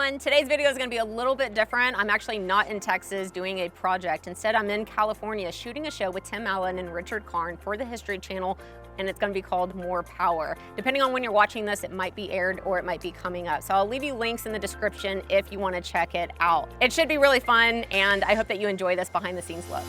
everyone. Today's video is going to be a little bit different. I'm actually not in Texas doing a project. Instead, I'm in California shooting a show with Tim Allen and Richard Karn for the History Channel, and it's going to be called More Power. Depending on when you're watching this, it might be aired or it might be coming up. So I'll leave you links in the description if you want to check it out. It should be really fun, and I hope that you enjoy this behind the scenes look.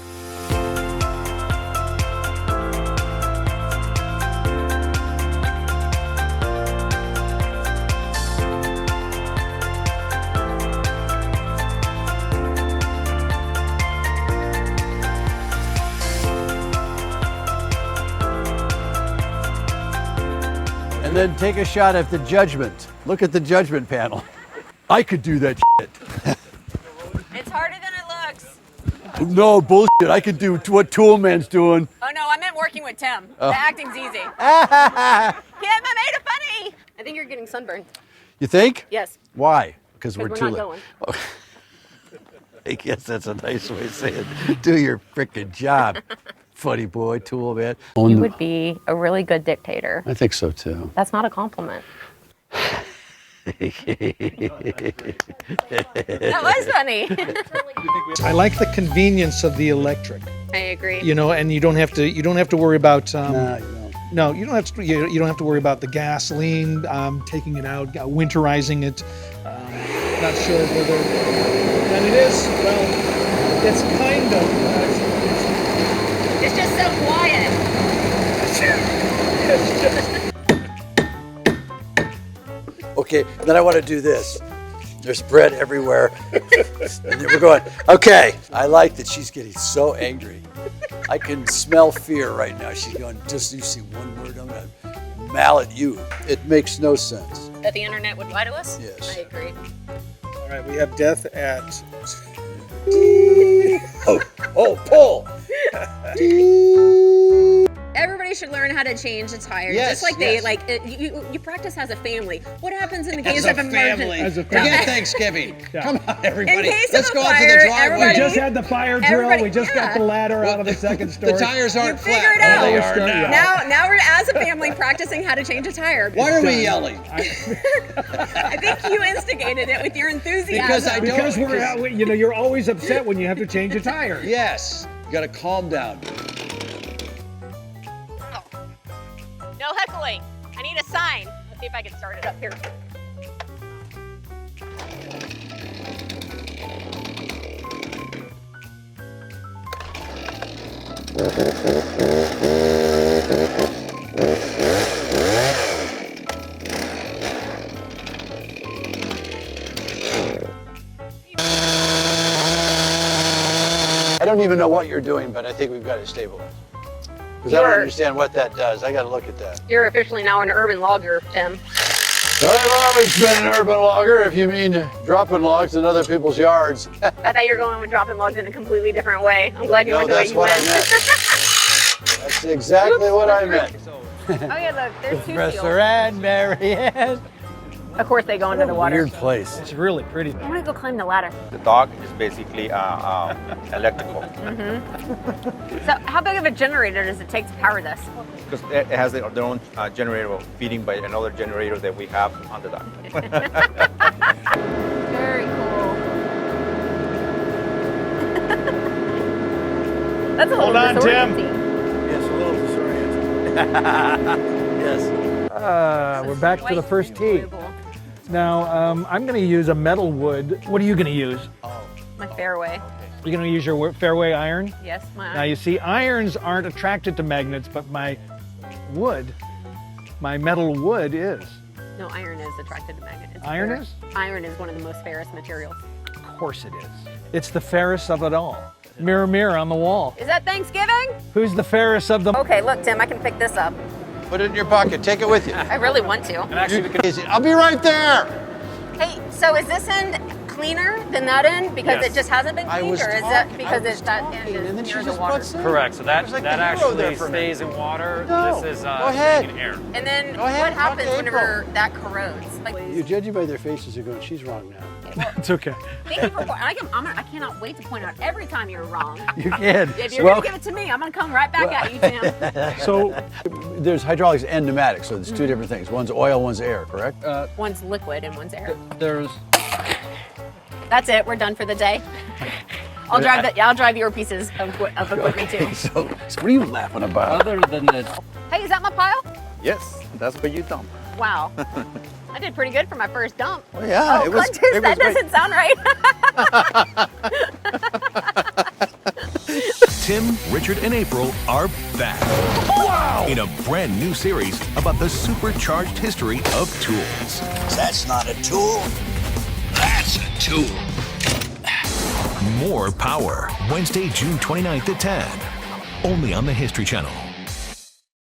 And then take a shot at the judgment. Look at the judgment panel. I could do that shit. It's harder than it looks. No, bullshit. I could do what Toolman's doing. Oh no, I meant working with Tim. The acting's easy. Tim, I made it funny. I think you're getting sunburned. You think? Yes. Why? Because we're not too late. going. Oh. I guess that's a nice way of saying do your frickin' job. Funny boy, Tool man. You would be a really good dictator. I think so too. That's not a compliment. That was funny. I like the convenience of the electric. I agree. You know, and you don't have to worry about. No, you don't. No, you don't have to. You don't have to worry about the gasoline, taking it out, winterizing it. Not sure whether. And it is. Well, it's kind of. It's just so quiet. Okay, then I want to do this. There's bread everywhere. And then we're going, okay. I like that she's getting so angry. I can smell fear right now. She's going, just you see one word, I'm going to mallet you. It makes no sense. That the internet would lie to us? Yes. I agree. All right, we have death at. Pull. Everybody should learn how to change a tire. Yes, just like yes. you practice as a family. What happens in the case of emergency? As a family. Forget Thanksgiving. Yeah. Come on, everybody. In case Let's of go a out to fire, the driveway. everybody- We just had the fire drill. Everybody- We just got the ladder out of the second story. The tires aren't You figure flat. it out. Oh, they are Still- now. Now we're as a family practicing how to change a tire. Why are we yelling? I think you instigated it with your enthusiasm. Because I don't- Because you're always upset when you have to change a tire. Yes. You got to calm down. No heckling. I need a sign. Let's see if I can start it up here. I don't even know what you're doing, but I think we've got it stabilized. Because I don't understand what that does. I got to look at that. You're officially now an urban logger, Tim. I've always been an urban logger, if you mean dropping logs in other people's yards. I thought you were going with dropping logs in a completely different way. I'm glad you No, went the way that's you what I went. meant. That's exactly what I meant. Oh yeah, look, there's two Professor seals. and Marianne. Of course they go into the water. Weird place. It's really pretty. I want to go climb the ladder. The dog is basically electrical So how big of a generator does it take to power this? because it has their own generator feeding by another generator that we have on the dog. Very cool. That's a little Hold on, Tim. disorienting. Yes, a little disoriented. Yes. We're back to the first tee. Now, I'm going to use a metal wood. What are you going to use? My fairway. You're going to use your fairway iron? Yes, my Now, you see, irons aren't attracted to magnets, but my metal wood is. No, iron is attracted to magnets. It's Iron ferrous. is? Iron is one of the most ferrous materials. Of course it is. It's the fairest of it all. Mirror, mirror on the wall. Is that Thanksgiving? Who's the fairest of them? Okay, look, Tim, I can pick this up. Put it in your pocket. Take it with you. I really want to. I'll be right there. Hey, so is this end cleaner than that end because Yes. it just hasn't been I cleaned, was or is talking, that because I was it's that talking, end and then is she near the just water? butts in. Correct. So It that was like that the hero there actually for a minute. stays in water. No. This is Go ahead. staying in air. And then Go ahead, what talk happens to whenever April. that corrodes? Like, You're judging by their faces. You're going, she's wrong now. It's okay. thank you for I cannot wait to point out every time you're wrong. You can. If you're going to give it to me, I'm going to come right back at you, Tim. So, There's hydraulics and pneumatics, so there's two different things. One's oil, one's air, correct? One's liquid and one's air. There's That's it. We're done for the day. I'll drive your pieces of equipment too. So what are you laughing about? Other than the Hey, is that my pile? Yes, that's what you dump. Wow. I did pretty good for my first dump. Well, yeah, Oh, it was. Quintus, It that was great. doesn't sound right. Tim, Richard, and April are back. Wow! In a brand new series about the supercharged history of tools. That's not a tool. That's a tool. More Power, Wednesday, June 29th at 10. Only on the History Channel.